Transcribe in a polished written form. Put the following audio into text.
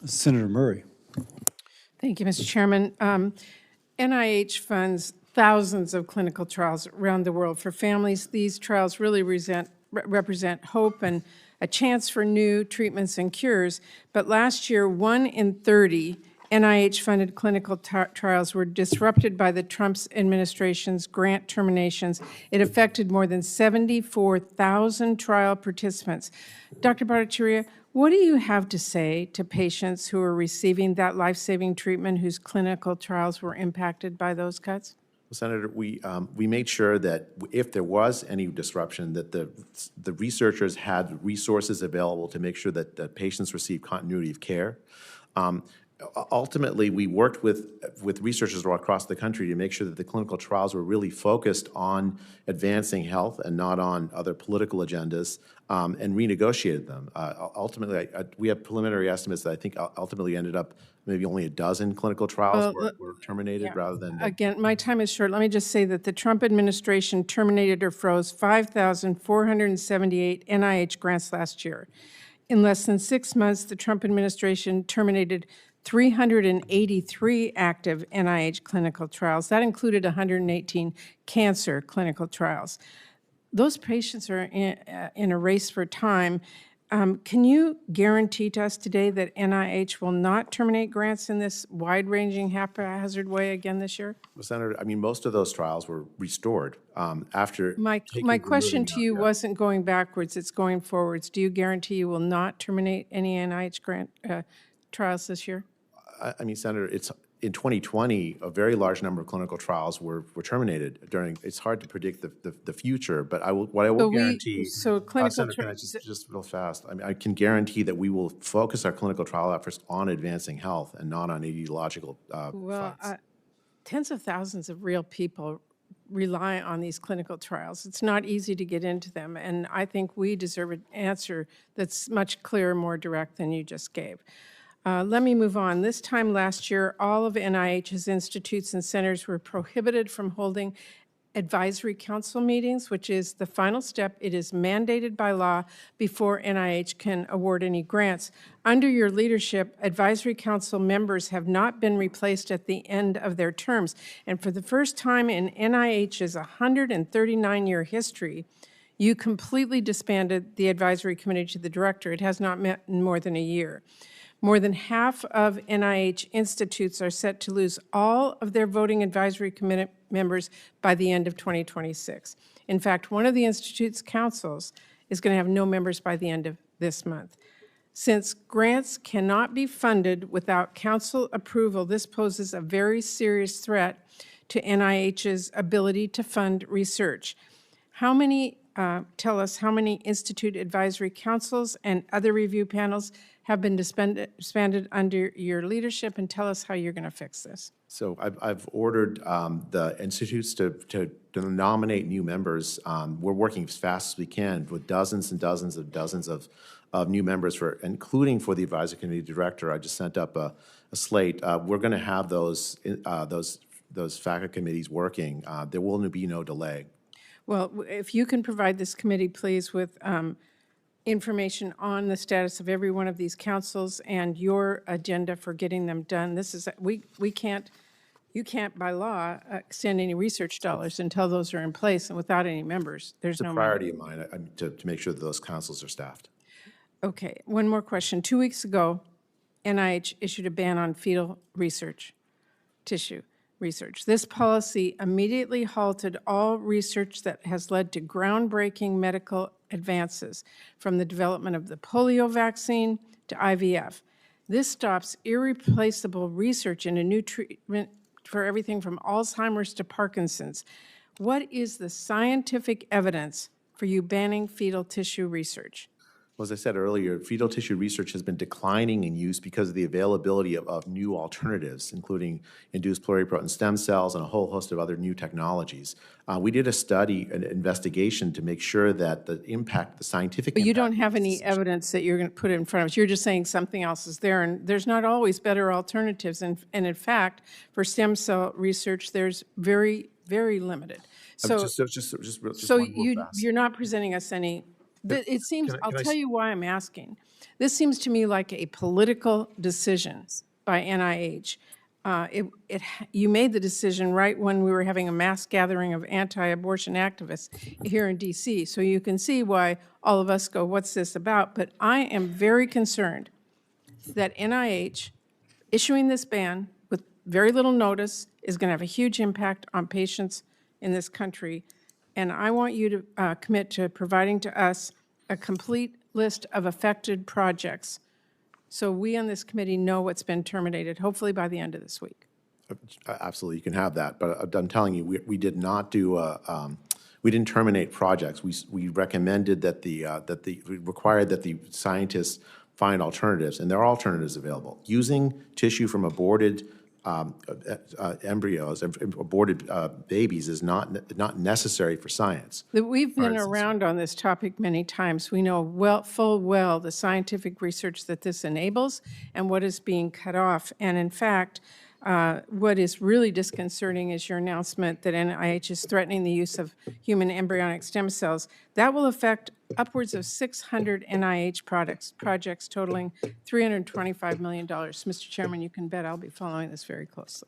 Senator Murray. Thank you, Mr. Chairman. NIH funds thousands of clinical trials around the world for families. These trials really represent hope and a chance for new treatments and cures. But last year, 1 in 30 NIH-funded clinical trials were disrupted by the Trump administration's grant terminations. It affected more than 74,000 trial participants. Dr. Bhattacharya, what do you have to say to patients who are receiving that life-saving treatment whose clinical trials were impacted by those cuts? Well, Senator, we made sure that if there was any disruption, that the researchers had resources available to make sure that the patients received continuity of care. Ultimately, we worked with researchers across the country to make sure that the clinical trials were really focused on advancing health and not on other political agendas, and renegotiated them. Ultimately, we have preliminary estimates that I think ultimately ended up maybe only a dozen clinical trials were terminated rather than... Again, my time is short. Let me just say that the Trump administration terminated or froze 5,478 NIH grants last year. In less than 6 months, the Trump administration terminated 383 active NIH clinical trials. That included 118 cancer clinical trials. Those patients are in a race for time. Can you guarantee to us today that NIH will not terminate grants in this wide-ranging haphazard way again this year? Well, Senator, I mean, most of those trials were restored after... My question to you wasn't going backwards, it's going forwards. Do you guarantee you will not terminate any NIH grant trials this year? I mean, Senator, it's in 2020, a very large number of clinical trials were terminated during. It's hard to predict the future, but what I will guarantee. So clinical Senator, can I just real fast? I mean, I can guarantee that we will focus our clinical trial efforts on advancing health and not on ideological fights. Tens of thousands of real people rely on these clinical trials. It's not easy to get into them, and I think we deserve an answer that's much clearer, more direct than you just gave. Let me move on. This time last year, all of NIH's institutes and centers were prohibited from holding advisory council meetings, which is the final step. It is mandated by law before NIH can award any grants. Under your leadership, advisory council members have not been replaced at the end of their terms. And for the first time in NIH's 139-year history, you completely disbanded the advisory committee to the director. It has not met in more than a year. More than half of NIH institutes are set to lose all of their voting advisory committee members by the end of 2026. In fact, one of the institute's councils is going to have no members by the end of this month. Since grants cannot be funded without council approval, this poses a very serious threat to NIH's ability to fund research. Tell us how many institute advisory councils and other review panels have been disbanded under your leadership, and tell us how you're going to fix this. So I've ordered the institutes to nominate new members. We're working as fast as we can with dozens and dozens of new members, including for the advisory committee director. I just sent up a slate. We're going to have those faculty committees working. There will be no delay. Well, if you can provide this committee, please, with information on the status of every one of these councils and your agenda for getting them done. This is you can't by law extend any research dollars until those are in place, and without any members, there's no money. It's a priority of mine to make sure that those councils are staffed. Okay, one more question. 2 weeks ago, NIH issued a ban on fetal tissue research. This policy immediately halted all research that has led to groundbreaking medical advances, from the development of the polio vaccine to IVF. This stops irreplaceable research in a new treatment for everything from Alzheimer's to Parkinson's. What is the scientific evidence for you banning fetal tissue research? Well, as I said earlier, fetal tissue research has been declining in use because of the availability of new alternatives, including induced pluripotent stem cells and a whole host of other new technologies. We did a study, an investigation, to make sure that the impact, the scientific impact... But you don't have any evidence that you're going to put in front of us. You're just saying something else is there, and there's not always better alternatives. And in fact, for stem cell research, there's very, very limited. So, just you're not presenting us any It seems, I'll can I tell you why I'm asking. This seems to me like a political decision by NIH. You made the decision right when we were having a mass gathering of anti-abortion activists here in DC. So you can see why all of us go, what's this about? But I am very concerned that NIH issuing this ban with very little notice is going to have a huge impact on patients in this country. And I want you to commit to providing to us a complete list of affected projects so we on this committee know what's been terminated, hopefully by the end of this week. Absolutely, you can have that, but I'm telling you, we did not do we didn't terminate projects. We recommended that we required that the scientists find alternatives, and there are alternatives available. Using tissue from aborted embryos, aborted babies is not necessary for science. We've been around on this topic many times. We know full well the scientific research that this enables and what is being cut off. And in fact, what is really disconcerting is your announcement that NIH is threatening the use of human embryonic stem cells. That will affect upwards of 600 NIH projects totaling $325 million. Mr. Chairman, you can bet I'll be following this very closely.